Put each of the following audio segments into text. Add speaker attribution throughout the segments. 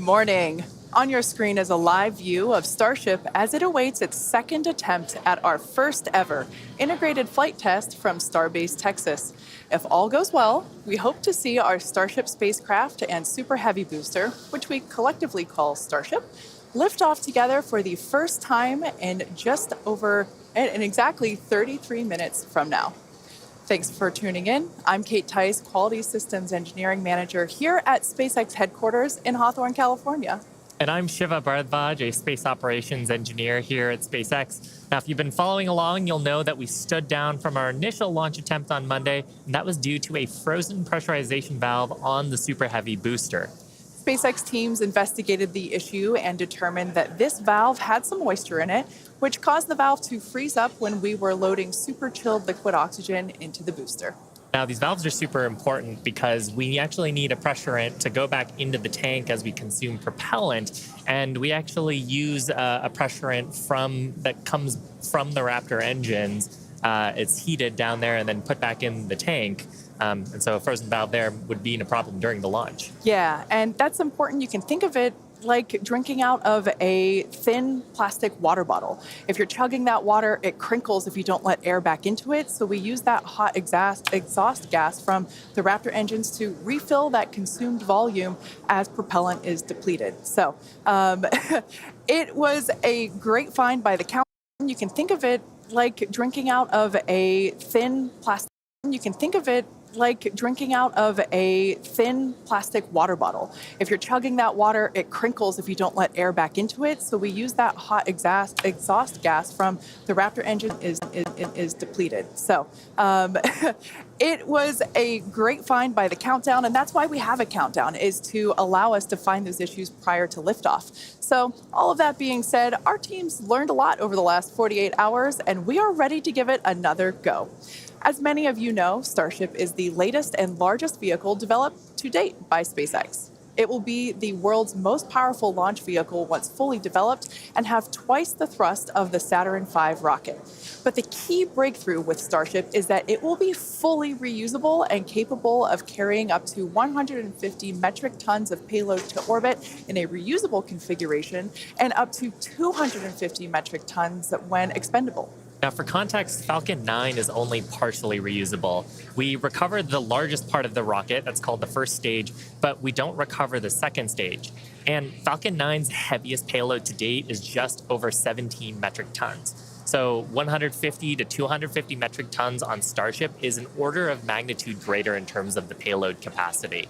Speaker 1: morning. On your screen is a live view of Starship as it awaits its second attempt at our first ever integrated flight test from Starbase, Texas. If all goes well, we hope to see our Starship spacecraft and Super Heavy booster, which we collectively call Starship, lift off together for the first time in exactly 33 minutes from now. Thanks for tuning in. I'm Kate Tice, Quality Systems Engineering Manager here at SpaceX headquarters in Hawthorne, California.
Speaker 2: And I'm Shiva Bharadwaj, a space operations engineer here at SpaceX. Now, if you've been following along, you'll know that we stood down from our initial launch attempt on Monday, and that was due to a frozen pressurization valve on the Super Heavy booster.
Speaker 1: SpaceX teams investigated the issue and determined that this valve had some moisture in it, which caused the valve to freeze up when we were loading super chilled liquid oxygen into the booster.
Speaker 2: Now, these valves are super important because we actually need a pressurant to go back into the tank as we consume propellant, and we actually use a pressurant that comes from the Raptor engines. It's heated down there and then put back in the tank. And so a frozen valve there would be a problem during the launch.
Speaker 1: Yeah, and that's important. You can think of it like drinking out of a thin plastic water bottle. If you're chugging that water, it crinkles if you don't let air back into it. So we use that hot exhaust gas from the Raptor engines to refill that consumed volume as propellant is depleted. So it was a great find by the count. You can think of it like drinking out of a thin plastic. You can think of it like drinking out of a thin plastic water bottle. If you're chugging that water, it crinkles if you don't let air back into it. So we use that hot exhaust gas from the Raptor engine is depleted. So it was a great find by the countdown, and that's why we have a countdown, is to allow us to find those issues prior to liftoff. So all of that being said, our teams learned a lot over the last 48 hours, and we are ready to give it another go. As many of you know, Starship is the latest and largest vehicle developed to date by SpaceX. It will be the world's most powerful launch vehicle once fully developed and have twice the thrust of the Saturn V rocket. But the key breakthrough with Starship is that it will be fully reusable and capable of carrying up to 150 metric tons of payload to orbit in a reusable configuration and up to 250 metric tons when expendable.
Speaker 2: Now, for context, Falcon 9 is only partially reusable. We recovered the largest part of the rocket, that's called the first stage, but we don't recover the second stage. And Falcon 9's heaviest payload to date is just over 17 metric tons. So 150 to 250 metric tons on Starship is an order of magnitude greater in terms of the payload capacity.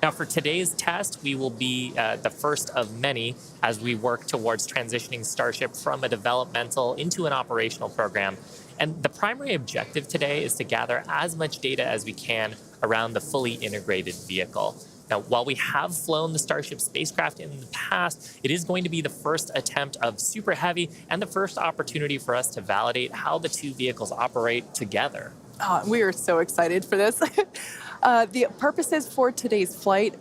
Speaker 2: Now, for today's test, we will be the first of many as we work towards transitioning Starship from a developmental into an operational program. And the primary objective today is to gather as much data as we can around the fully integrated vehicle. Now, while we have flown the Starship spacecraft in the past, it is going to be the first attempt of Super Heavy and the first opportunity for us to validate how the two vehicles operate together.
Speaker 1: We are so excited for this. The purposes for today's flight,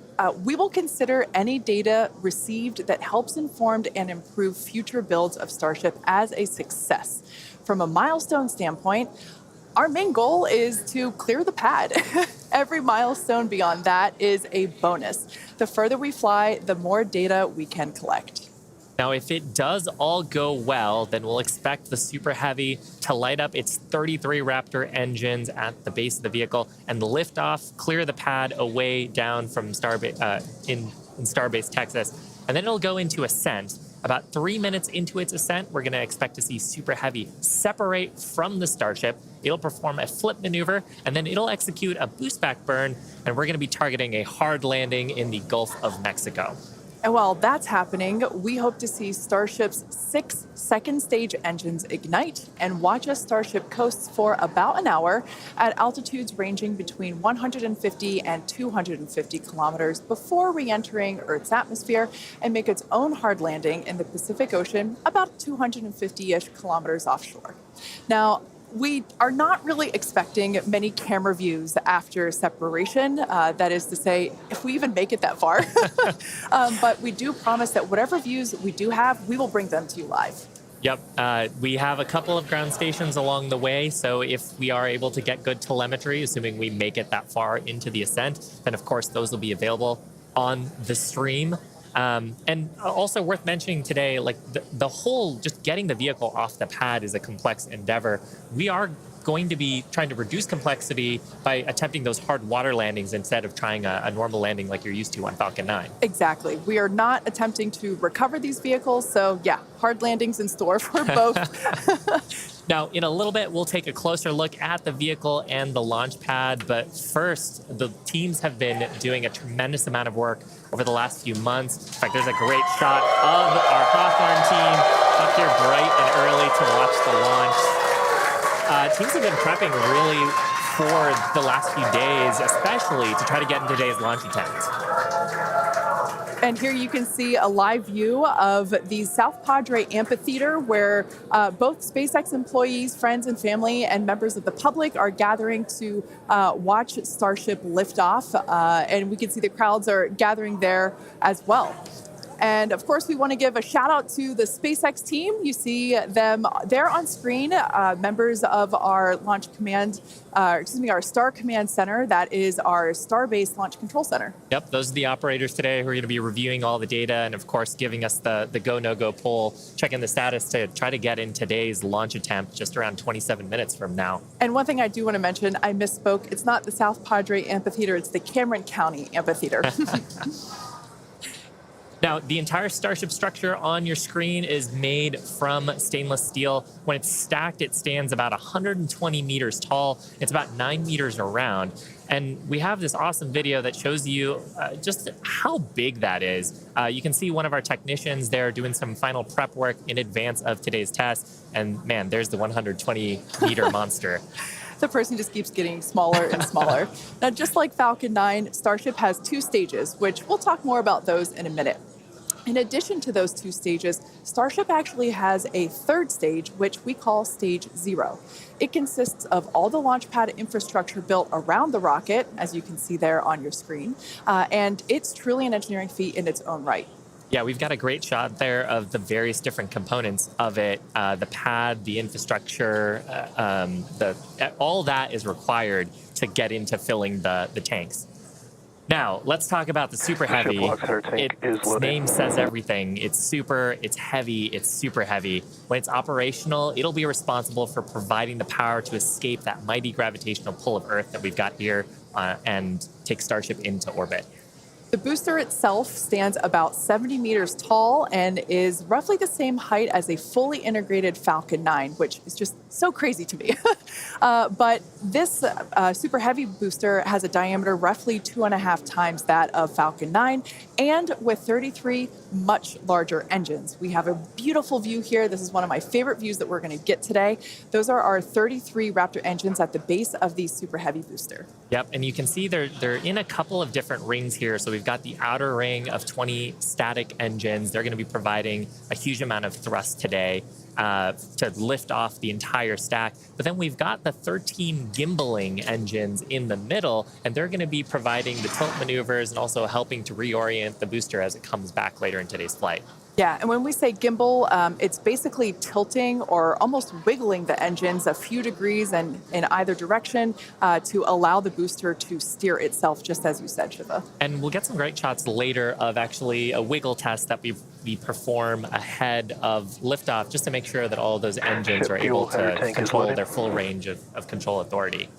Speaker 1: we will consider any data received that helps inform and improve future builds of Starship as a success. From a milestone standpoint, our main goal is to clear the pad. Every milestone beyond that is a bonus. The further we fly, the more data we can collect.
Speaker 2: Now, if it does all go well, then we'll expect the Super Heavy to light up its 33 Raptor engines at the base of the vehicle and lift off, clear the pad away down from Starbase, in Starbase, Texas. And then it'll go into ascent. About 3 minutes into its ascent, we're going to expect to see Super Heavy separate from the Starship. It'll perform a flip maneuver, and then it'll execute a boost back burn, and we're going to be targeting a hard landing in the Gulf of Mexico.
Speaker 1: And while that's happening, we hope to see Starship's 6 second stage engines ignite and watch as Starship coasts for about an hour at altitudes ranging between 150 and 250 kilometers before re-entering Earth's atmosphere and make its own hard landing in the Pacific Ocean about 250-ish kilometers offshore. Now, we are not really expecting many camera views after separation. That is to say, if we even make it that far. But we do promise that whatever views we do have, we will bring them to you live.
Speaker 2: Yep. We have a couple of ground stations along the way, so if we are able to get good telemetry, assuming we make it that far into the ascent, then of course those will be available on the stream. And also worth mentioning today, like the whole just getting the vehicle off the pad is a complex endeavor. We are going to be trying to reduce complexity by attempting those hard water landings instead of trying a normal landing like you're used to on Falcon 9.
Speaker 1: Exactly. We are not attempting to recover these vehicles. So, yeah, hard landings in store for both.
Speaker 2: Now, in a little bit, we'll take a closer look at the vehicle and the launch pad. But first, the teams have been doing a tremendous amount of work over the last few months. In fact, there's a great shot of our Hawthorne team up here bright and early to watch the launch. Teams have been prepping really for the last few days, especially to try to get in today's launch attempt.
Speaker 1: And here you can see a live view of the South Padre Amphitheater where both SpaceX employees, friends and family, and members of the public are gathering to watch Starship lift off. And we can see the crowds are gathering there as well. And of course, we want to give a shout out to the SpaceX team. You see them there on screen, members of our launch command, our Star Command Center. That is our Starbase Launch Control Center.
Speaker 2: Yep, those are the operators today who are going to be reviewing all the data and, of course, giving us the go, no go poll, checking the status to try to get in today's launch attempt just around 27 minutes from now.
Speaker 1: And one thing I do want to mention, I misspoke. It's not the South Padre Amphitheater, it's the Cameron County Amphitheater.
Speaker 2: Now, the entire Starship structure on your screen is made from stainless steel. When it's stacked, it stands about 120 meters tall. It's about 9 meters around. And we have this awesome video that shows you just how big that is. You can see one of our technicians there doing some final prep work in advance of today's test. And man, there's the 120-meter monster.
Speaker 1: The person just keeps getting smaller and smaller. Now, just like Falcon 9, Starship has 2 stages, which we'll talk more about those in a minute. In addition to those 2 stages, Starship actually has a 3rd stage, which we call Stage 0. It consists of all the launch pad infrastructure built around the rocket, as you can see there on your screen, and it's truly an engineering feat in its own right.
Speaker 2: Yeah, we've got a great shot there of the various different components of it. The pad, the infrastructure, all that is required to get into filling the tanks. Now, let's talk about the Super Heavy. Its name says everything. It's super, it's heavy, it's super heavy. When it's operational, it'll be responsible for providing the power to escape that mighty gravitational pull of Earth that we've got here and take Starship into orbit.
Speaker 1: The booster itself stands about 70 meters tall and is roughly the same height as a fully integrated Falcon 9, which is just so crazy to me. But this super heavy booster has a diameter roughly 2.5 times that of Falcon 9, and with 33 much larger engines. We have a beautiful view here. This is one of my favorite views that we're going to get today. Those are our 33 Raptor engines at the base of the super heavy booster.
Speaker 2: Yep, and you can see they're in a couple of different rings here. So we've got the outer ring of 20 static engines. They're going to be providing a huge amount of thrust today to lift off the entire stack. But then we've got the 13 gimbaling engines in the middle, and they're going to be providing the tilt maneuvers and also helping to reorient the booster as it comes back later in today's flight.
Speaker 1: Yeah, and when we say gimbal, it's basically tilting or almost wiggling the engines a few degrees and in either direction to allow the booster to steer itself, just as you said, Shiva.
Speaker 2: And we'll get some great shots later of actually a wiggle test that we perform ahead of liftoff, just to make sure that all of those engines are able to control their full range of control authority.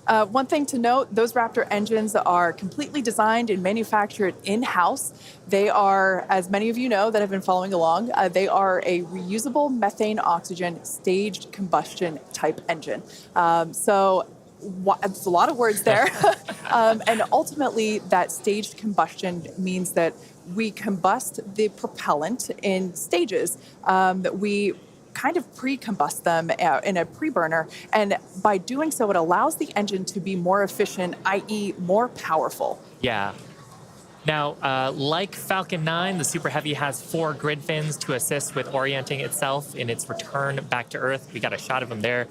Speaker 1: One thing to note, those Raptor engines are completely designed and manufactured in-house. They are, as many of you know that have been following along, they are a reusable methane oxygen staged combustion type engine. So it's a lot of words there. And ultimately, that staged combustion means that we combust the propellant in stages that we kind of pre-combust them in a pre-burner, and by doing so, it allows the engine to be more efficient, i.e. more powerful.
Speaker 2: Yeah. Now, like Falcon 9, the Super Heavy has 4 grid fins to assist with orienting itself in its return back to Earth. We got a shot of them there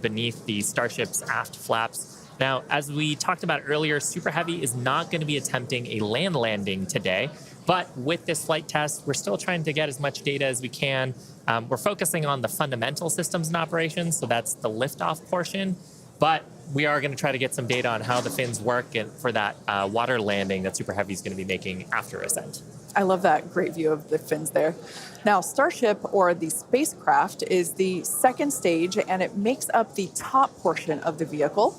Speaker 2: beneath the Starship's aft flaps. Now, as we talked about earlier, Super Heavy is not going to be attempting a land landing today, but with this flight test, we're still trying to get as much data as we can. We're focusing on the fundamental systems and operations, so that's the liftoff portion, but we are going to try to get some data on how the fins work and for that water landing that Super Heavy is going to be making after ascent.
Speaker 1: I love that great view of the fins there. Now, Starship, or the spacecraft, is the second stage, and it makes up the top portion of the vehicle.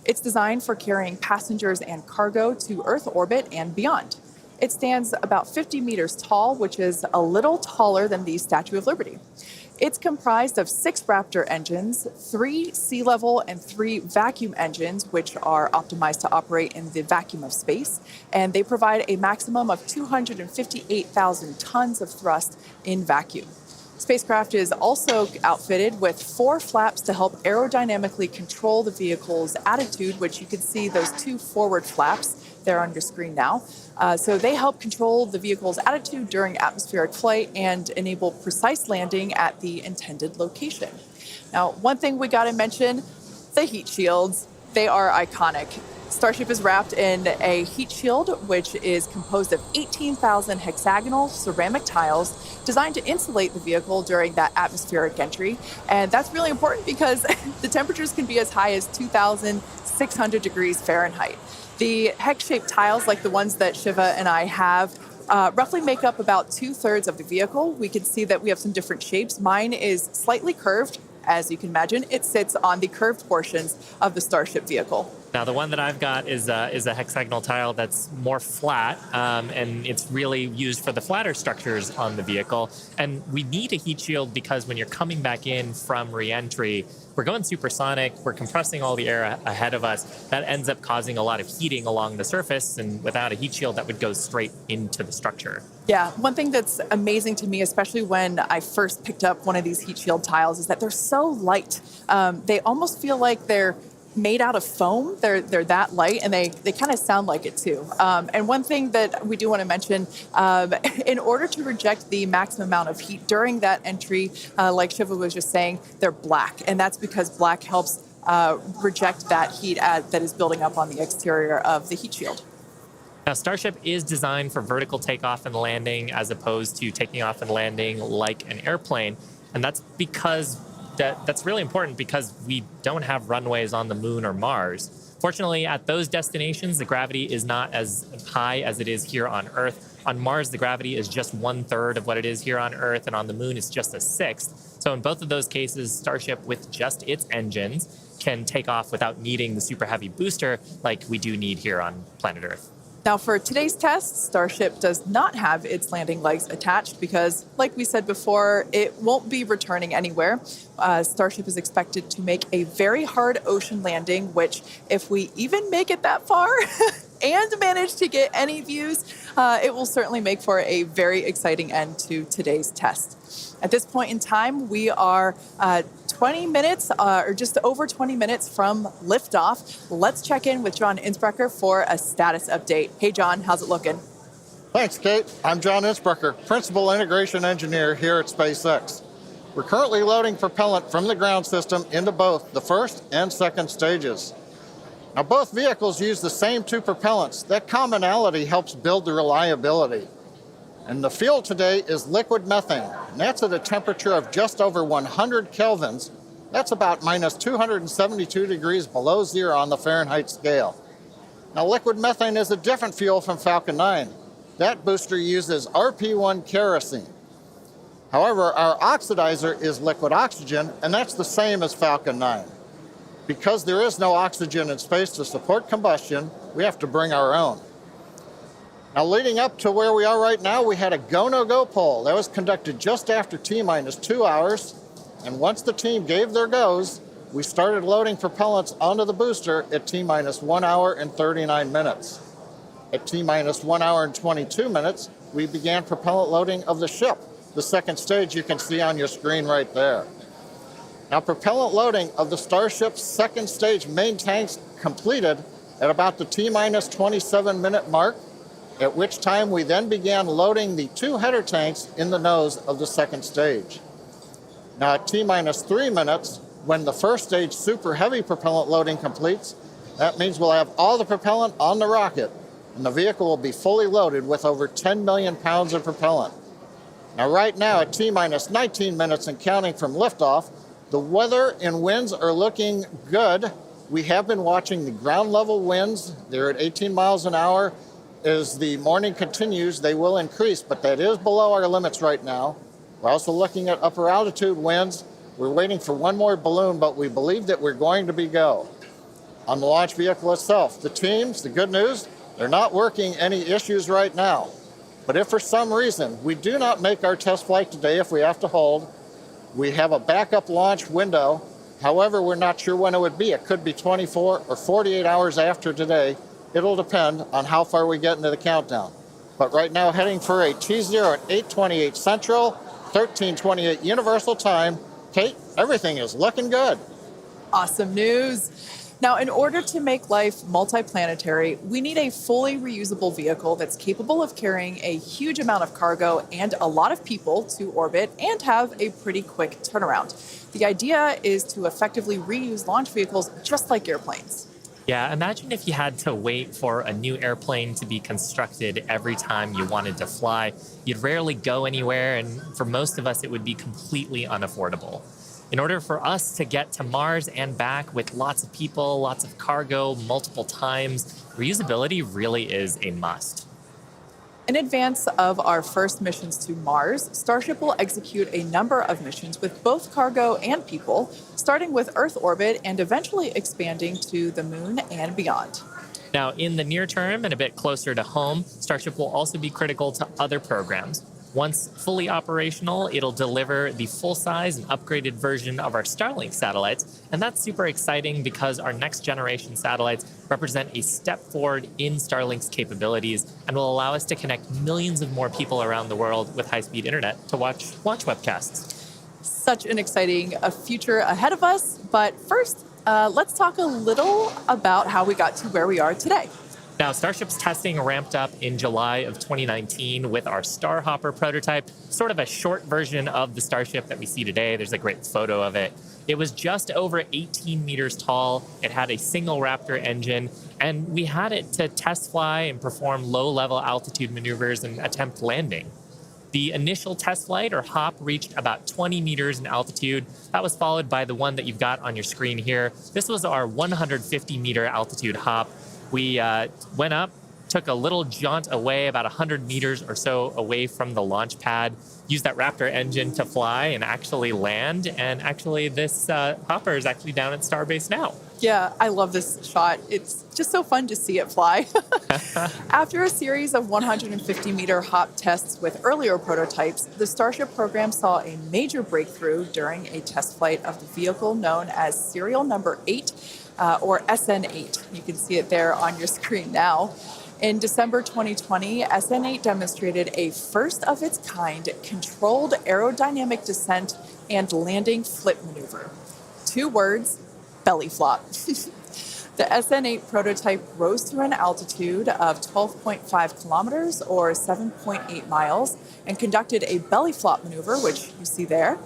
Speaker 1: It's designed for carrying passengers and cargo to Earth orbit and beyond. It stands about 50 meters tall, which is a little taller than the Statue of Liberty. It's comprised of 6 Raptor engines, 3 sea level and 3 vacuum engines, which are optimized to operate in the vacuum of space. And they provide a maximum of 258,000 tons of thrust in vacuum. Spacecraft is also outfitted with 4 flaps to help aerodynamically control the vehicle's attitude, which you can see those 2 forward flaps there on your screen now. So they help control the vehicle's attitude during atmospheric flight and enable precise landing at the intended location. Now, one thing we got to mention, the heat shields. They are iconic. Starship is wrapped in a heat shield, which is composed of 18,000 hexagonal ceramic tiles designed to insulate the vehicle during that atmospheric entry. And that's really important because the temperatures can be as high as 2,600 degrees Fahrenheit. The hex-shaped tiles, like the ones that Shiva and I have, roughly make up about 2/3 of the vehicle. We can see that we have some different shapes. Mine is slightly curved. As you can imagine, it sits on the curved portions of the Starship vehicle.
Speaker 2: Now, the one that I've got is a hexagonal tile that's more flat, and it's really used for the flatter structures on the vehicle. And we need a heat shield because when you're coming back in from re-entry, we're going supersonic, we're compressing all the air ahead of us. That ends up causing a lot of heating along the surface, and without a heat shield, that would go straight into the structure.
Speaker 1: Yeah, one thing that's amazing to me, especially when I first picked up one of these heat shield tiles, is that they're so light. They almost feel like they're made out of foam. They're that light, and they kind of sound like it too. And one thing that we do want to mention, in order to reject the maximum amount of heat during that entry, like Shiva was just saying, they're black, and that's because black helps reject that heat that is building up on the exterior of the heat shield.
Speaker 2: Now, Starship is designed for vertical takeoff and landing as opposed to taking off and landing like an airplane, and that's because that's really important because we don't have runways on the moon or Mars. Fortunately, at those destinations, the gravity is not as high as it is here on Earth. On Mars, the gravity is just 1/3 of what it is here on Earth, and on the moon, it's just a sixth. So in both of those cases, Starship, with just its engines, can take off without needing the super heavy booster like we do need here on planet Earth.
Speaker 1: Now, for today's test, Starship does not have its landing legs attached because, like we said before, it won't be returning anywhere. Starship is expected to make a very hard ocean landing, which, if we even make it that far and manage to get any views, it will certainly make for a very exciting end to today's test. At this point in time, we are 20 minutes, or just over 20 minutes from liftoff. Let's check in with John Innsbrucker for a status update. Hey, John, how's it looking?
Speaker 3: Thanks, Kate. I'm John Innsbrucker, Principal Integration Engineer here at SpaceX. We're currently loading propellant from the ground system into both the first and second stages. Now, both vehicles use the same 2 propellants. That commonality helps build the reliability. And the fuel today is liquid methane, and that's at a temperature of just over 100 kelvins. That's about minus 272 degrees below zero on the Fahrenheit scale. Now, liquid methane is a different fuel from Falcon 9. That booster uses RP1 kerosene. However, our oxidizer is liquid oxygen, and that's the same as Falcon 9. Because there is no oxygen in space to support combustion, we have to bring our own. Now, leading up to where we are right now, we had a go-no-go poll. That was conducted just after T-minus 2 hours. And once the team gave their goes, we started loading propellants onto the booster at T-minus 1 hour and 39 minutes. At T-minus 1 hour and 22 minutes, we began propellant loading of the ship. The second stage you can see on your screen right there. Now, propellant loading of the Starship's second stage main tanks completed at about the T-minus 27-minute mark, at which time we then began loading the 2 header tanks in the nose of the second stage. Now, at T-minus 3 minutes, when the first stage super heavy propellant loading completes, that means we'll have all the propellant on the rocket, and the vehicle will be fully loaded with over 10 million pounds of propellant. Now, right now, at T-minus 19 minutes and counting from liftoff, the weather and winds are looking good. We have been watching the ground level winds. They're at 18 miles an hour. as the morning continues, they will increase, but that is below our limits right now. We're also looking at upper altitude winds. We're waiting for one more balloon, but we believe that we're going to be go. On the launch vehicle itself, the teams, the good news, they're not working any issues right now. But if for some reason we do not make our test flight today, if we have to hold, we have a backup launch window. However, we're not sure when it would be. It could be 24 or 48 hours after today. It'll depend on how far we get into the countdown. But right now, heading for a T0 at 8:28 Central, 13:28 Universal Time. Kate, everything is looking good.
Speaker 1: Awesome news. Now, in order to make life multiplanetary, we need a fully reusable vehicle that's capable of carrying a huge amount of cargo and a lot of people to orbit and have a pretty quick turnaround. The idea is to effectively reuse launch vehicles just like airplanes.
Speaker 2: Yeah, imagine if you had to wait for a new airplane to be constructed every time you wanted to fly. You'd rarely go anywhere, and for most of us, it would be completely unaffordable. In order for us to get to Mars and back with lots of people, lots of cargo, multiple times, reusability really is a must.
Speaker 1: In advance of our first missions to Mars, Starship will execute a number of missions with both cargo and people, starting with Earth orbit and eventually expanding to the Moon and beyond.
Speaker 2: Now, in the near term and a bit closer to home, Starship will also be critical to other programs. Once fully operational, it'll deliver the full-size and upgraded version of our Starlink satellites, and that's super exciting because our next-generation satellites represent a step forward in Starlink's capabilities and will allow us to connect millions of more people around the world with high-speed internet to watch launch webcasts.
Speaker 1: Such an exciting future ahead of us, but first, let's talk a little about how we got to where we are today.
Speaker 2: Now, Starship's testing ramped up in July of 2019 with our Starhopper prototype, sort of a short version of the Starship that we see today. There's a great photo of it. It was just over 18 meters tall. It had a single Raptor engine, and we had it to test fly and perform low-level altitude maneuvers and attempt landing. The initial test flight, or hop, reached about 20 meters in altitude. That was followed by the one that you've got on your screen here. This was our 150-meter altitude hop. We went up, took a little jaunt away, about 100 meters or so away from the launch pad, used that Raptor engine to fly and actually land. And actually, this hopper is actually down at Starbase now.
Speaker 1: Yeah, I love this shot. It's just so fun to see it fly. After a series of 150-meter hop tests with earlier prototypes, the Starship program saw a major breakthrough during a test flight of the vehicle known as serial number 8, or SN8. You can see it there on your screen now. In December 2020, SN8 demonstrated a first-of-its-kind controlled aerodynamic descent and landing flip maneuver. 2 words, belly flop. The SN8 prototype rose to an altitude of 12.5 kilometers or 7.8 miles and conducted a belly flop maneuver, which you see there,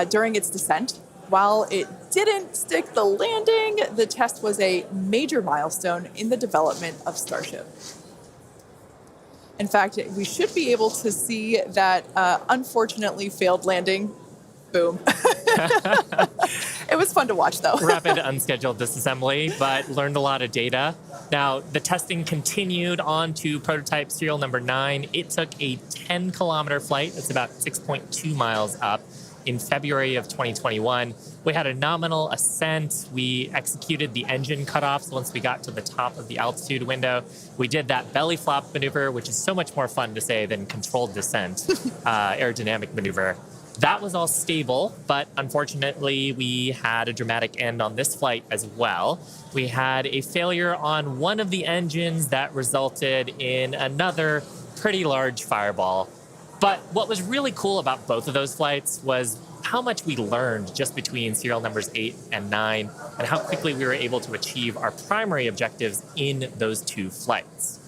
Speaker 1: during its descent. While it didn't stick the landing, the test was a major milestone in the development of Starship. In fact, we should be able to see that unfortunately failed landing. Boom. It was fun to watch, though.
Speaker 2: Rapid unscheduled disassembly, but learned a lot of data. Now, the testing continued on to prototype serial number 9. It took a 10-kilometer flight. That's about 6.2 miles up. In February of 2021, we had a nominal ascent. We executed the engine cutoffs once we got to the top of the altitude window. We did that belly flop maneuver, which is so much more fun to say than controlled descent, aerodynamic maneuver. That was all stable, but unfortunately, we had a dramatic end on this flight as well. We had a failure on one of the engines that resulted in another pretty large fireball. But what was really cool about both of those flights was how much we learned just between serial numbers 8 and 9 and how quickly we were able to achieve our primary objectives in those 2 flights.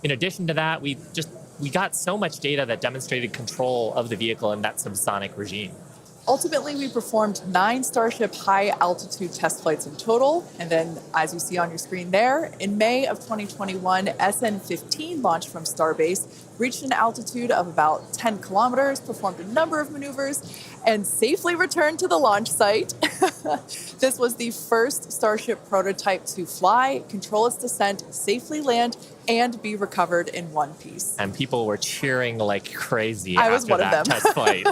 Speaker 2: In addition to that, we got so much data that demonstrated control of the vehicle in that subsonic regime.
Speaker 1: Ultimately, we performed 9 Starship high-altitude test flights in total. And then, as you see on your screen there, in May of 2021, SN15 launched from Starbase, reached an altitude of about 10 kilometers, performed a number of maneuvers, and safely returned to the launch site. This was the first Starship prototype to fly, control its descent, safely land, and be recovered in one piece.
Speaker 2: And people were cheering like crazy
Speaker 1: I was
Speaker 2: after
Speaker 1: one of
Speaker 2: that
Speaker 1: them.
Speaker 2: test flight.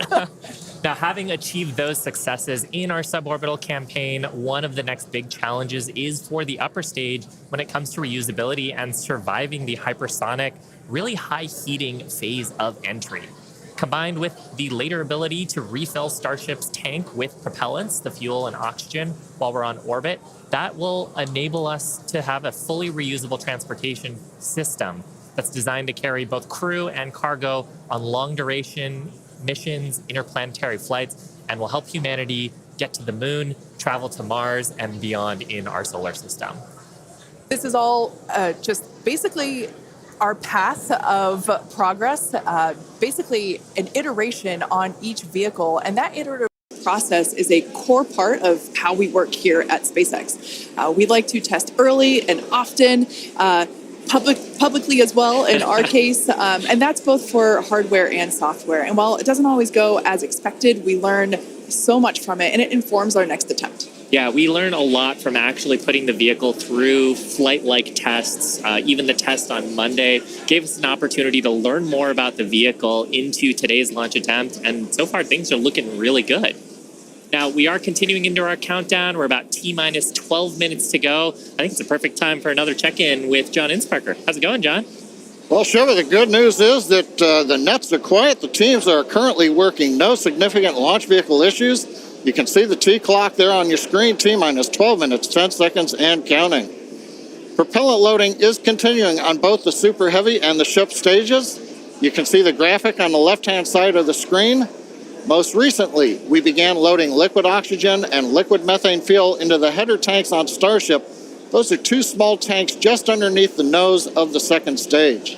Speaker 2: Now, having achieved those successes in our suborbital campaign, one of the next big challenges is for the upper stage when it comes to reusability and surviving the hypersonic, really high heating phase of entry. Combined with the later ability to refill Starship's tank with propellants, the fuel and oxygen, while we're on orbit, that will enable us to have a fully reusable transportation system that's designed to carry both crew and cargo on long duration missions, interplanetary flights, and will help humanity get to the moon, travel to Mars, and beyond in our solar system.
Speaker 1: This is all just basically our path of progress, basically an iteration on each vehicle. And that iterative process is a core part of how we work here at SpaceX. We like to test early and often, publicly as well in our case, and that's both for hardware and software. And while it doesn't always go as expected, we learn so much from it, and it informs our next attempt.
Speaker 2: Yeah, we learn a lot from actually putting the vehicle through flight-like tests. Even the test on Monday gave us an opportunity to learn more about the vehicle into today's launch attempt, and so far things are looking really good. Now, we are continuing into our countdown. We're about T-minus 12 minutes to go. I think it's a perfect time for another check-in with John Insprecher. How's it going, John?
Speaker 3: Well, Shiva, the good news is that the nets are quiet. The teams are currently working. No significant launch vehicle issues. You can see the T clock there on your screen, T-minus 12 minutes, 10 seconds, and counting. Propellant loading is continuing on both the Super Heavy and the ship stages. You can see the graphic on the left-hand side of the screen. Most recently, we began loading liquid oxygen and liquid methane fuel into the header tanks on Starship. Those are two small tanks just underneath the nose of the second stage.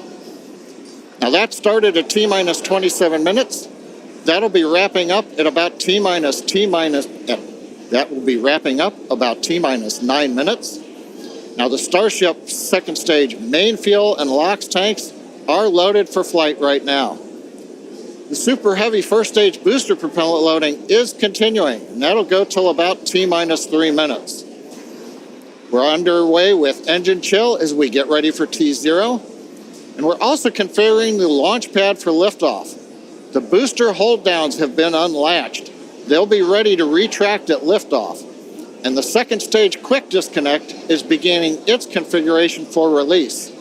Speaker 3: Now that started at T-minus 27 minutes. That'll be wrapping up at about that will be wrapping up about T-minus 9 minutes. Now the Starship second stage main fuel and LOX tanks are loaded for flight right now. The Super Heavy first stage booster propellant loading is continuing, and that'll go till about T-minus 3 minutes. We're underway with engine chill as we get ready for T0, and we're also configuring the launch pad for liftoff. The booster hold downs have been unlatched. They'll be ready to retract at liftoff, and the second stage quick disconnect is beginning its configuration for release.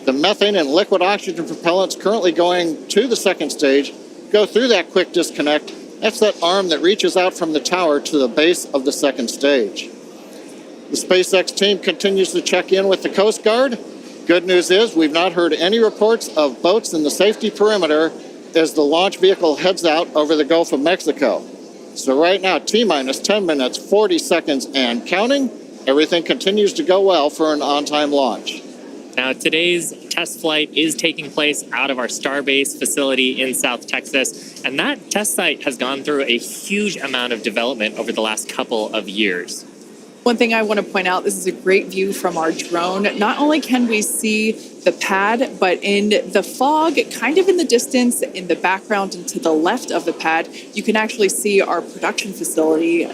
Speaker 3: The methane and liquid oxygen propellants currently going to the second stage go through that quick disconnect. That's that arm that reaches out from the tower to the base of the second stage. The SpaceX team continues to check in with the Coast Guard. Good news is we've not heard any reports of boats in the safety perimeter as the launch vehicle heads out over the Gulf of Mexico. So right now, T-minus 10 minutes, 40 seconds, and counting. Everything continues to go well for an on-time launch.
Speaker 2: Now, today's test flight is taking place out of our Starbase facility in South Texas, and that test site has gone through a huge amount of development over the last couple of years.
Speaker 1: One thing I want to point out, this is a great view from our drone. Not only can we see the pad, but in the fog, kind of in the distance, in the background and to the left of the pad, you can actually see our production facility,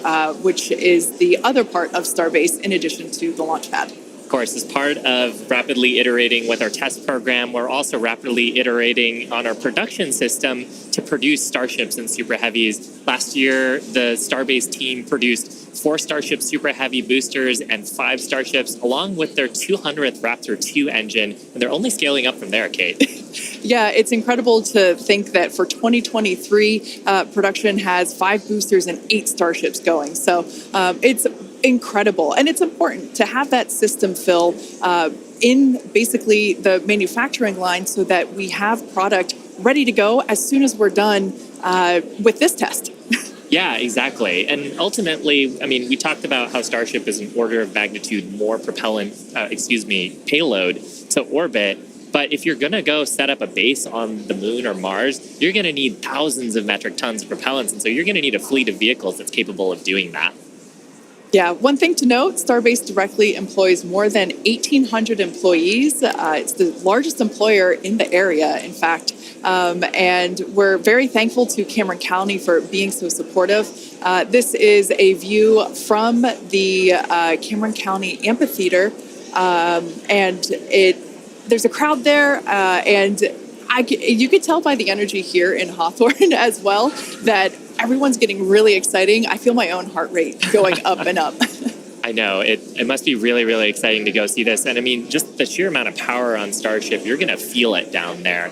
Speaker 1: which is the other part of Starbase in addition to the launch pad.
Speaker 2: Of course, as part of rapidly iterating with our test program, we're also rapidly iterating on our production system to produce Starships and Super Heavies. Last year, the Starbase team produced 4 Starship Super Heavy boosters and 5 Starships, along with their 200th Raptor 2 engine, and they're only scaling up from there, Kate.
Speaker 1: Yeah, it's incredible to think that for 2023, production has 5 boosters and 8 Starships going. So it's incredible. And it's important to have that system fill in basically the manufacturing line so that we have product ready to go as soon as we're done with this test.
Speaker 2: Yeah, exactly. And ultimately, I mean, we talked about how Starship is an order of magnitude more payload to orbit. But if you're going to go set up a base on the moon or Mars, you're going to need thousands of metric tons of propellants. And so you're going to need a fleet of vehicles that's capable of doing that.
Speaker 1: Yeah, one thing to note, Starbase directly employs more than 1,800 employees. It's the largest employer in the area, in fact. And we're very thankful to Cameron County for being so supportive. This is a view from the Cameron County Amphitheater. And there's a crowd there, and you could tell by the energy here in Hawthorne as well that everyone's getting really exciting. I feel my own heart rate going up and up.
Speaker 2: I know. It must be really, really exciting to go see this. And I mean, just the sheer amount of power on Starship, you're going to feel it down there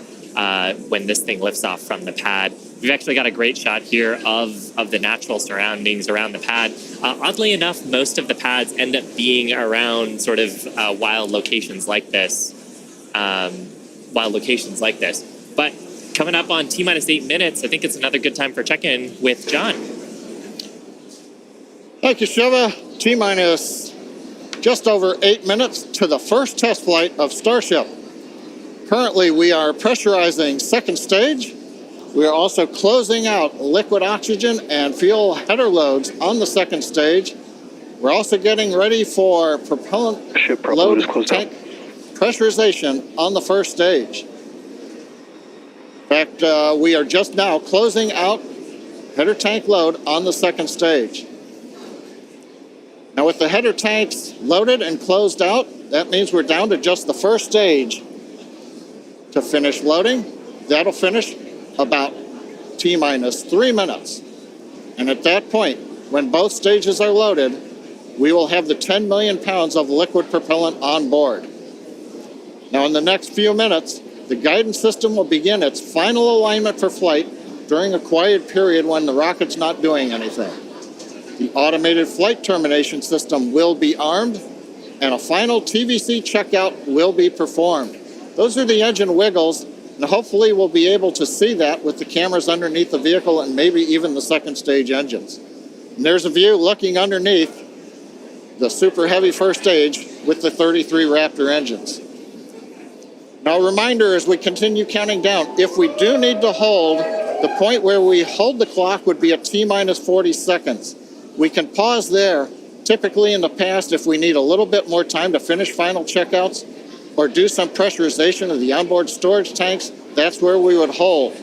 Speaker 2: when this thing lifts off from the pad. We've actually got a great shot here of the natural surroundings around the pad. Oddly enough, most of the pads end up being around sort of wild locations like this. But coming up on T-minus 8 minutes, I think it's another good time for check-in with John.
Speaker 3: Thank you, Shiva. T-minus just over 8 minutes to the first test flight of Starship. Currently, we are pressurizing second stage. We are also closing out liquid oxygen and fuel header loads on the second stage. We're also getting ready for propellant load tank pressurization on the first stage. In fact, we are just now closing out header tank load on the second stage. Now with the header tanks loaded and closed out, that means we're down to just the first stage to finish loading. That'll finish about T-minus 3 minutes. And at that point, when both stages are loaded, we will have the 10 million pounds of liquid propellant on board. Now in the next few minutes, the guidance system will begin its final alignment for flight during a quiet period when the rocket's not doing anything. The automated flight termination system will be armed, and a final TVC checkout will be performed. Those are the engine wiggles, and hopefully we'll be able to see that with the cameras underneath the vehicle and maybe even the second stage engines. And there's a view looking underneath the super heavy first stage with the 33 Raptor engines. Now, a reminder as we continue counting down, if we do need to hold, the point where we hold the clock would be at T-minus 40 seconds. We can pause there. Typically in the past, if we need a little bit more time to finish final checkouts or do some pressurization of the onboard storage tanks, that's where we would hold.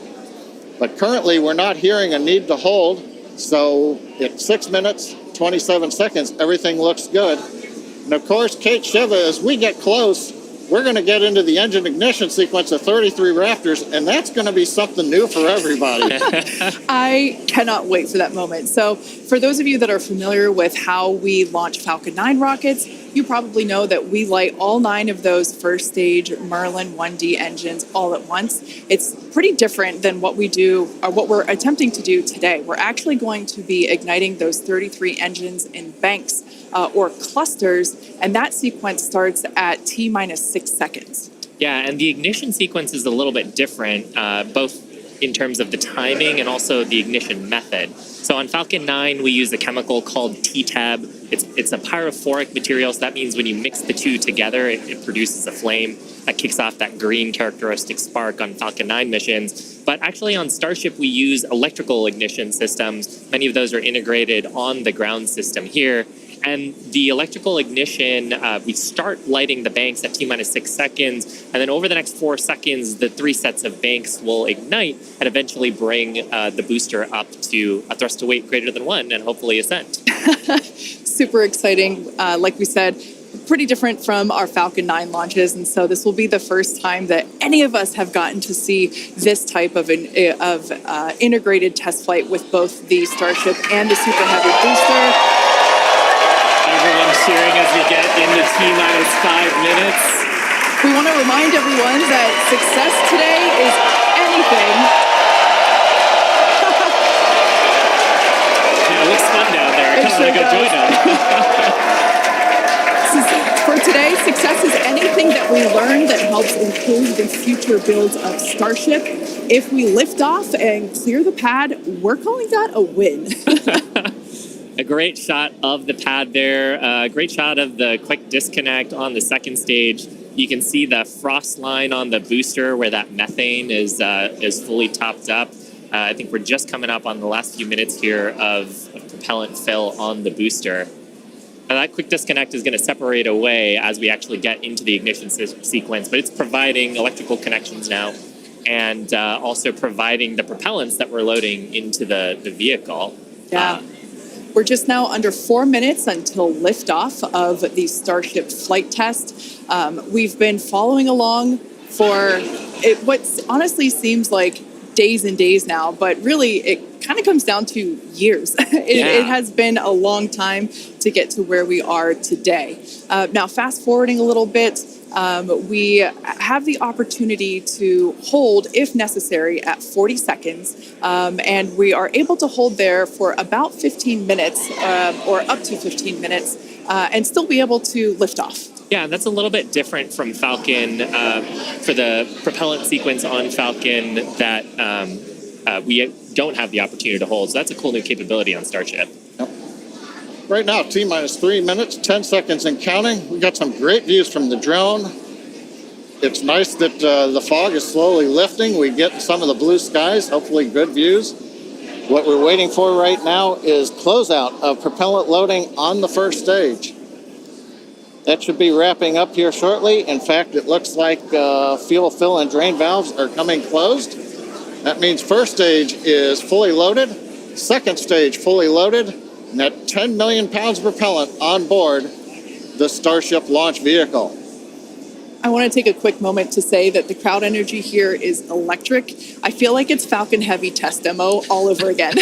Speaker 3: But currently, we're not hearing a need to hold. So at 6 minutes, 27 seconds, everything looks good. And of course, Kate, Shiva, as we get close, we're going to get into the engine ignition sequence of 33 Raptors, and that's going to be something new for everybody.
Speaker 1: I cannot wait for that moment. So for those of you that are familiar with how we launch Falcon 9 rockets, you probably know that we light all 9 of those first stage Merlin 1D engines all at once. It's pretty different than what we do, or what we're attempting to do today. We're actually going to be igniting those 33 engines in banks or clusters, and that sequence starts at T-minus 6 seconds.
Speaker 2: Yeah, and the ignition sequence is a little bit different, both in terms of the timing and also the ignition method. So on Falcon 9, we use a chemical called T-Tab. It's a pyrophoric material, so that means when you mix the two together, it produces a flame that kicks off that green characteristic spark on Falcon 9 missions. But actually on Starship, we use electrical ignition systems. Many of those are integrated on the ground system here. And the electrical ignition, we start lighting the banks at T-minus 6 seconds, and then over the next 4 seconds, the 3 sets of banks will ignite and eventually bring the booster up to a thrust to weight greater than 1 and hopefully ascent.
Speaker 1: Super exciting. Like we said, pretty different from our Falcon 9 launches, and so this will be the first time that any of us have gotten to see this type of integrated test flight with both the Starship and the Super Heavy booster.
Speaker 2: Everyone's cheering as we get into T-minus 5 minutes.
Speaker 1: We want to remind everyone that success today is anything.
Speaker 2: Yeah, it looks fun down there.
Speaker 1: It sure
Speaker 2: Go join them.
Speaker 1: For today, success is anything that we learn that helps improve the future builds of Starship. If we lift off and clear the pad, we're calling that a win.
Speaker 2: A great shot of the pad there. A great shot of the quick disconnect on the second stage. You can see the frost line on the booster where that methane is fully topped up. I think we're just coming up on the last few minutes here of propellant fill on the booster. And that quick disconnect is going to separate away as we actually get into the ignition sequence, but it's providing electrical connections now and also providing the propellants that we're loading into the vehicle.
Speaker 1: Yeah. We're just now under 4 minutes until liftoff of the Starship flight test. We've been following along for what honestly seems like days and days now, but really it kind of comes down to years. It has been a long time to get to where we are today. Now, fast forwarding a little bit, we have the opportunity to hold, if necessary, at 40 seconds, and we are able to hold there for about 15 minutes or up to 15 minutes and still be able to lift off.
Speaker 2: Yeah, that's a little bit different from Falcon for the propellant sequence on Falcon that we don't have the opportunity to hold. So that's a cool new capability on Starship.
Speaker 3: Yep. Right now, T-minus 3 minutes, 10 seconds and counting. We got some great views from the drone. It's nice that the fog is slowly lifting. We get some of the blue skies, hopefully good views. What we're waiting for right now is closeout of propellant loading on the first stage. That should be wrapping up here shortly. In fact, it looks like fuel fill and drain valves are coming closed. That means first stage is fully loaded, second stage fully loaded, and that 10 million pounds of propellant on board the Starship launch vehicle.
Speaker 1: I want to take a quick moment to say that the crowd energy here is electric. I feel like it's Falcon Heavy test demo all over again.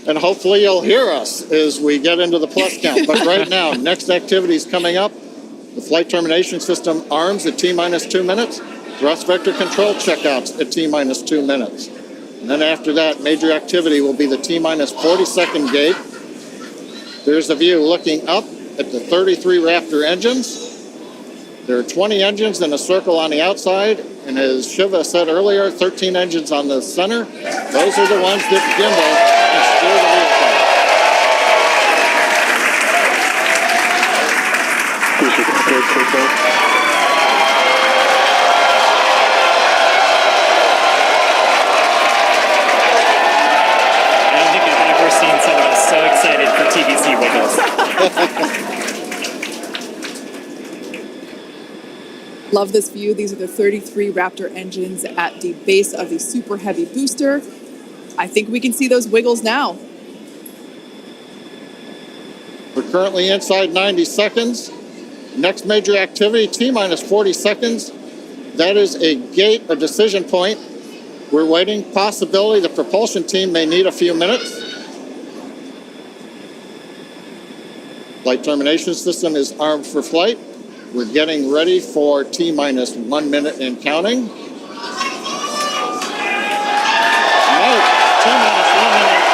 Speaker 3: And hopefully you'll hear us as we get into the plus count. But right now, next activity is coming up. The flight termination system arms at T-minus 2 minutes. Thrust vector control checkouts at T-minus 2 minutes. And then after that, major activity will be the T-minus 40-second gate. There's a view looking up at the 33 Raptor engines. There are 20 engines in a circle on the outside. And as Shiva said earlier, 13 engines on the center. Those are the ones that gimbal and steer the vehicle.
Speaker 2: I don't think I've ever seen someone so excited for TVC wiggles.
Speaker 1: Love this view. These are the 33 Raptor engines at the base of the Super Heavy booster. I think we can see those wiggles now.
Speaker 3: We're currently inside 90 seconds. Next major activity, T-minus 40 seconds. That is a gate, a decision point. We're waiting. Possibility the propulsion team may need a few minutes. Flight termination system is armed for flight. We're getting ready for T-minus 1 minute and counting. No, T-minus 1 minute and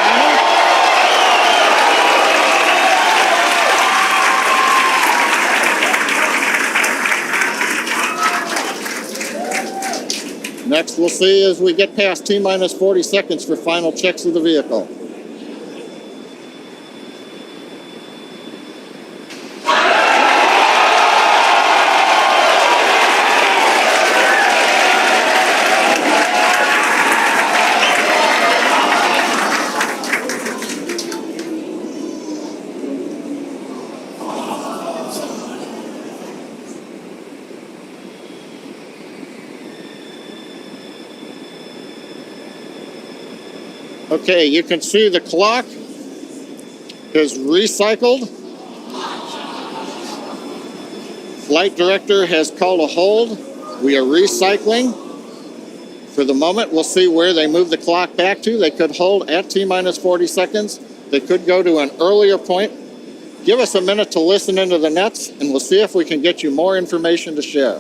Speaker 3: counting. Next, we'll see as we get past T-minus 40 seconds for final checks of the vehicle. Okay, you can see the clock is recycled. Flight director has called a hold. We are recycling. For the moment, we'll see where they move the clock back to. They could hold at T-minus 40 seconds. They could go to an earlier point. Give us a minute to listen into the nets, and we'll see if we can get you more information to share.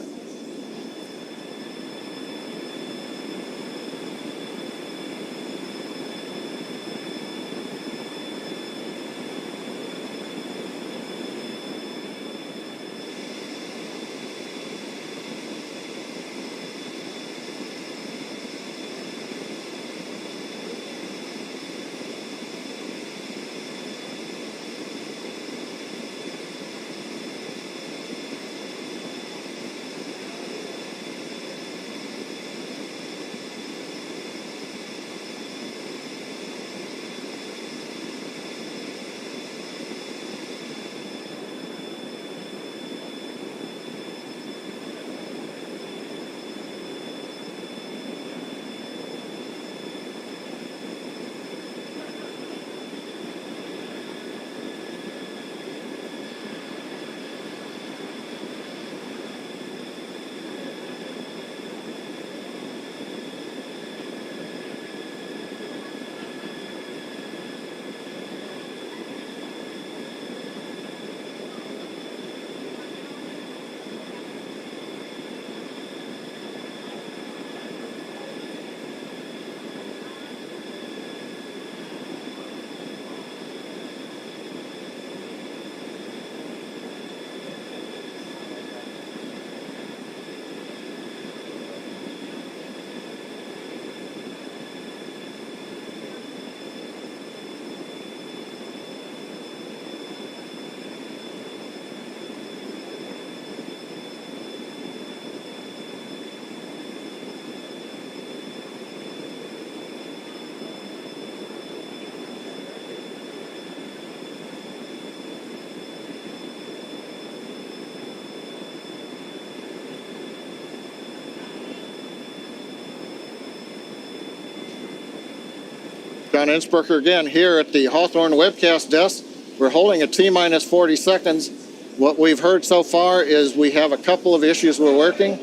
Speaker 3: John Innsbrucker again here at the Hawthorne webcast desk. We're holding a T-minus 40 seconds. What we've heard so far is we have a couple of issues we're working.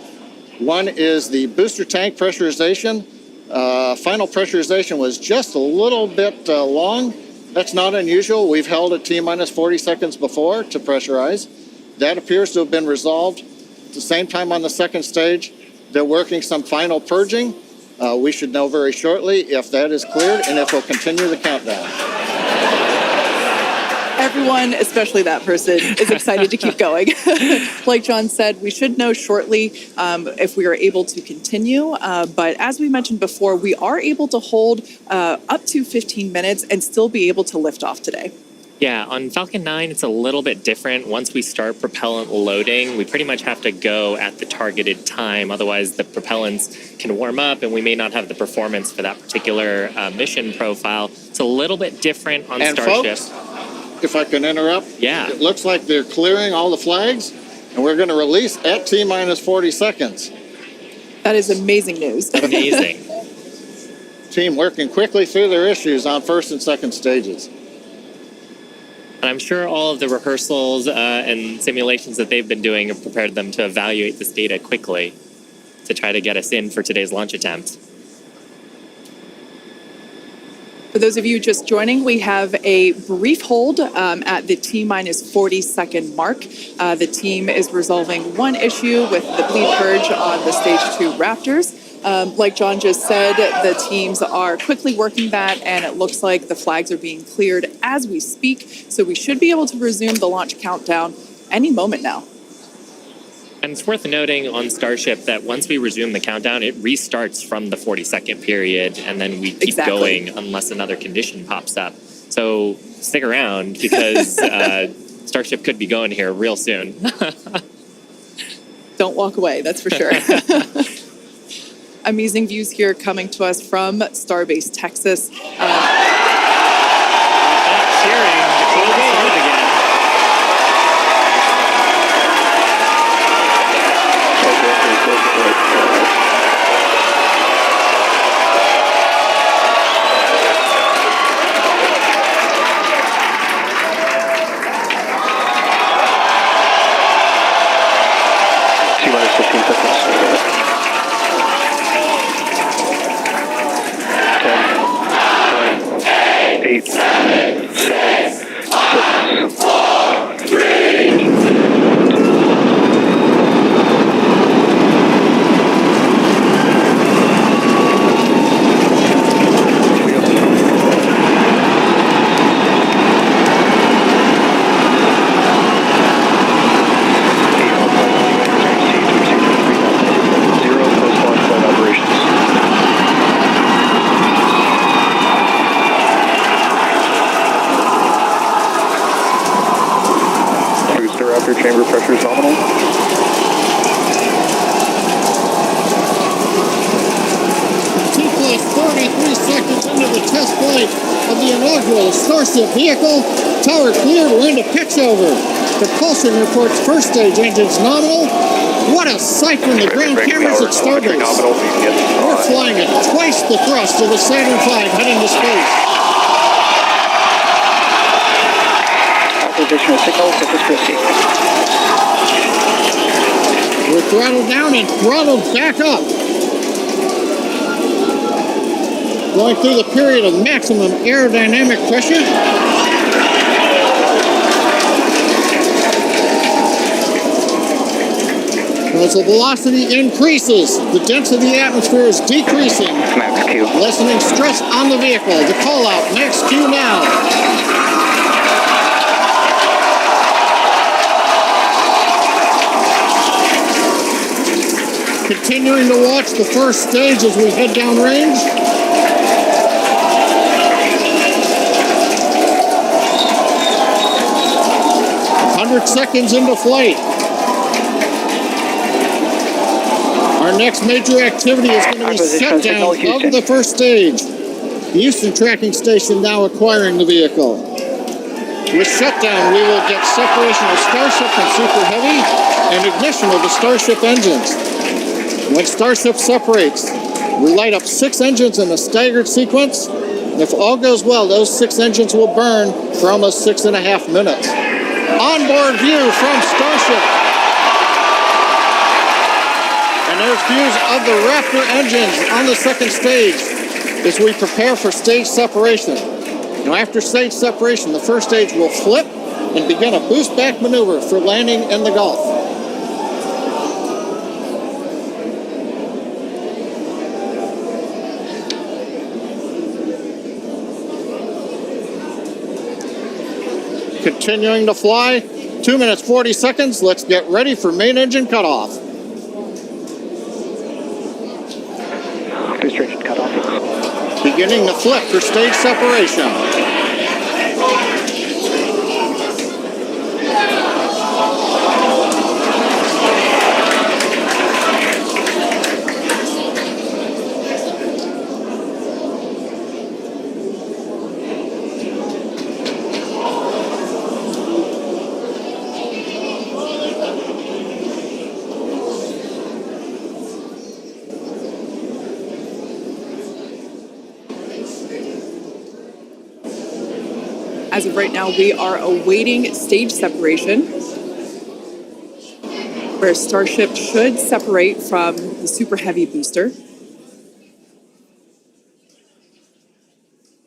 Speaker 3: One is the booster tank pressurization. Final pressurization was just a little bit long. That's not unusual. We've held a T-minus 40 seconds before to pressurize. That appears to have been resolved. At the same time on the second stage, they're working some final purging. We should know very shortly if that is cleared and if we'll continue the countdown.
Speaker 1: Everyone, especially that person, is excited to keep going. Like John said, we should know shortly if we are able to continue. But as we mentioned before, we are able to hold up to 15 minutes and still be able to lift off today.
Speaker 2: Yeah, on Falcon 9, it's a little bit different. Once we start propellant loading, we pretty much have to go at the targeted time. Otherwise, the propellants can warm up and we may not have the performance for that particular mission profile. It's a little bit different on Starship.
Speaker 3: Folks, if I can interrupt,
Speaker 2: yeah,
Speaker 3: it looks like they're clearing all the flags and we're going to release at T-minus 40 seconds.
Speaker 1: That is amazing news.
Speaker 2: Amazing.
Speaker 3: Team working quickly through their issues on first and second stages.
Speaker 2: And I'm sure all of the rehearsals and simulations that they've been doing have prepared them to evaluate this data quickly to try to get us in for today's launch attempt.
Speaker 1: For those of you just joining, we have a brief hold at the T-minus 40 second mark. The team is resolving one issue with the bleed purge on the Stage 2 Raptors. Like John just said, the teams are quickly working that, and it looks like the flags are being cleared as we speak. So we should be able to resume the launch countdown any moment now.
Speaker 2: And it's worth noting on Starship that once we resume the countdown, it restarts from the 40-second period, and then we keep going unless another condition pops up. So stick around because Starship could be going here real soon.
Speaker 1: Don't walk away, that's for sure. Amazing views here coming to us from Starbase, Texas.
Speaker 2: Cheering to close the start again.
Speaker 4: T-minus 15 seconds. 10, 9, 8, 7, 6, 5, 3, chamber pressure is nominal.
Speaker 3: T-plus 33 seconds into the test flight of the inaugural Starship vehicle. Tower cleared, we're into pitch over. Propulsion reports first stage engines nominal. What a sight from the ground cameras at Starbase. We're flying at twice the thrust of the Saturn V heading to space.
Speaker 4: Acquisition of signal, surface proceed.
Speaker 3: We're throttled down and throttled back up. Going through the period of maximum aerodynamic pressure. As the velocity increases, the density of the atmosphere is decreasing.
Speaker 4: Max Q.
Speaker 3: Lessening stress on the vehicle. The call out, max Q now. Continuing to watch the first stage as we head downrange. Seconds into flight. Our next major activity is going to be shutdown of the first stage. The Houston tracking station now acquiring the vehicle. With shutdown, we will get separation of Starship and Super Heavy and ignition of the Starship engines. When Starship separates, we light up 6 engines in a staggered sequence. If all goes well, those 6 engines will burn for almost 6.5 minutes. Onboard view from Starship. And there's views of the Raptor engines on the second stage as we prepare for stage separation. Now, after stage separation, the first stage will flip and begin a boost back maneuver for landing in the Gulf. Continuing to fly, 2 minutes 40 seconds. Let's get ready for main engine cutoff.
Speaker 4: Booster engine cutoff.
Speaker 3: Beginning the flip for stage separation.
Speaker 1: As of right now, we are awaiting stage separation, where Starship should separate from the Super Heavy booster.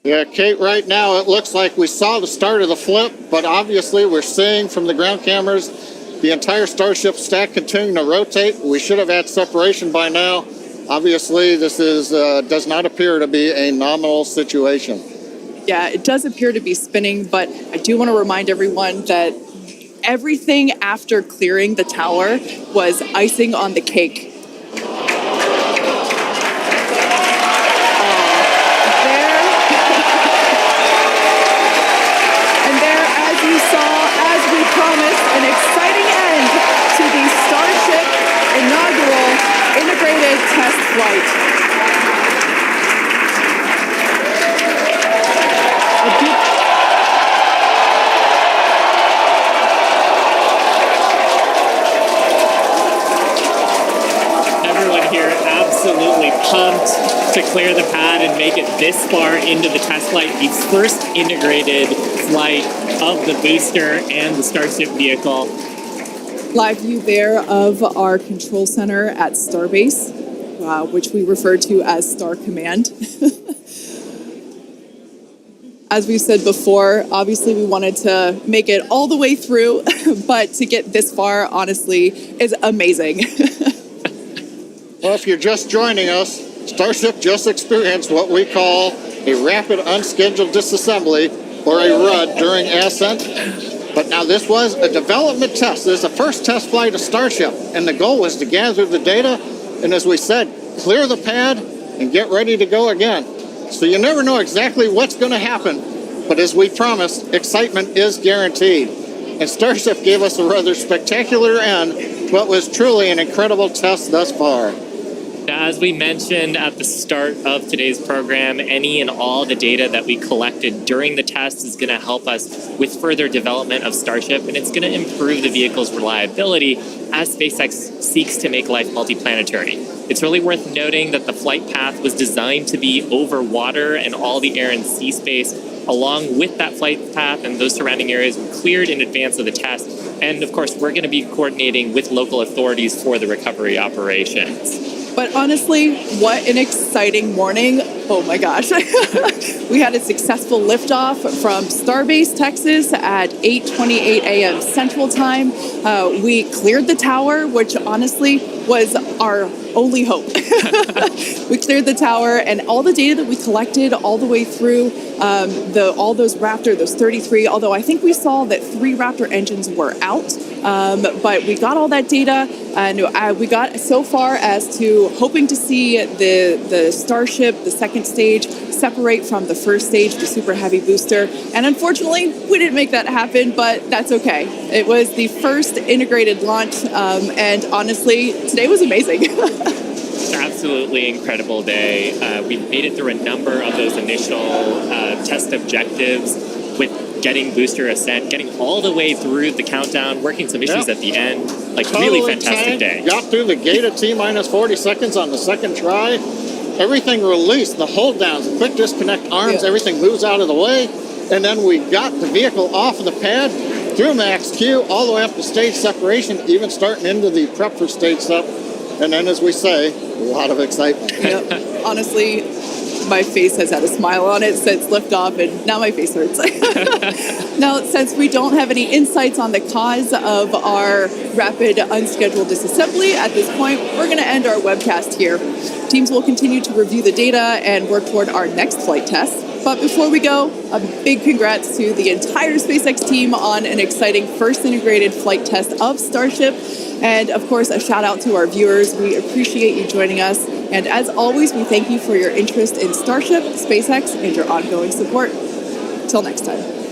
Speaker 3: Yeah, Kate, right now it looks like we saw the start of the flip, but obviously we're seeing from the ground cameras the entire Starship stack continuing to rotate. We should have had separation by now. Obviously, this is does not appear to be a nominal situation.
Speaker 1: Yeah, it does appear to be spinning, but I do want to remind everyone that everything after clearing the tower was icing on the cake. And there, as you saw, as we promised, an exciting end to the Starship inaugural integrated test flight.
Speaker 2: Everyone here absolutely pumped to clear the pad and make it this far into the test flight, the first integrated flight of the booster and the Starship vehicle.
Speaker 1: Live view there of our control center at Starbase, which we refer to as Star Command. As we said before, obviously we wanted to make it all the way through, but to get this far, honestly, is amazing.
Speaker 3: Well, if you're just joining us, Starship just experienced what we call a rapid unscheduled disassembly, or a RUD, during ascent. But now this was a development test. This is the first test flight of Starship, and the goal was to gather the data, and as we said, clear the pad and get ready to go again. So you never know exactly what's going to happen, but as we promised, excitement is guaranteed. And Starship gave us a rather spectacular end to what was truly an incredible test thus far.
Speaker 2: As we mentioned at the start of today's program, any and all the data that we collected during the test is going to help us with further development of Starship, and it's going to improve the vehicle's reliability as SpaceX seeks to make life multiplanetary. It's really worth noting that the flight path was designed to be over water and all the air and sea space. Along with that flight path and those surrounding areas were cleared in advance of the test. And of course, we're going to be coordinating with local authorities for the recovery operations.
Speaker 1: But honestly, what an exciting morning. Oh my gosh. We had a successful liftoff from Starbase, Texas at 8:28 a.m. Central Time. We cleared the tower, which honestly was our only hope. We cleared the tower, and all the data that we collected all the way through all those Raptor, those 33, although I think we saw that 3 Raptor engines were out. But we got all that data, and we got so far as to hoping to see the Starship, the second stage, separate from the first stage, the Super Heavy booster. And unfortunately, we didn't make that happen, but that's okay. It was the first integrated launch, and honestly, today was amazing.
Speaker 2: It's an absolutely incredible day. We made it through a number of those initial test objectives with getting booster ascent, getting all the way through the countdown, working some issues at the end. Like, totally really fantastic day.
Speaker 3: Got through the gate at T-minus 40 seconds on the second try. everything released, the hold downs, the quick disconnect arms, everything moves out of the way. And then we got the vehicle off of the pad through max Q all the way up to stage separation, even starting into the prep for stage sep. And then, as we say, a lot of excitement.
Speaker 1: Yep. Honestly, my face has had a smile on it since liftoff, and now my face hurts. Now, since we don't have any insights on the cause of our rapid unscheduled disassembly at this point, we're going to end our webcast here. Teams will continue to review the data and work toward our next flight test. But before we go, a big congrats to the entire SpaceX team on an exciting first integrated flight test of Starship. And of course, a shout out to our viewers. We appreciate you joining us. And as always, we thank you for your interest in Starship, SpaceX, and your ongoing support. Till next time.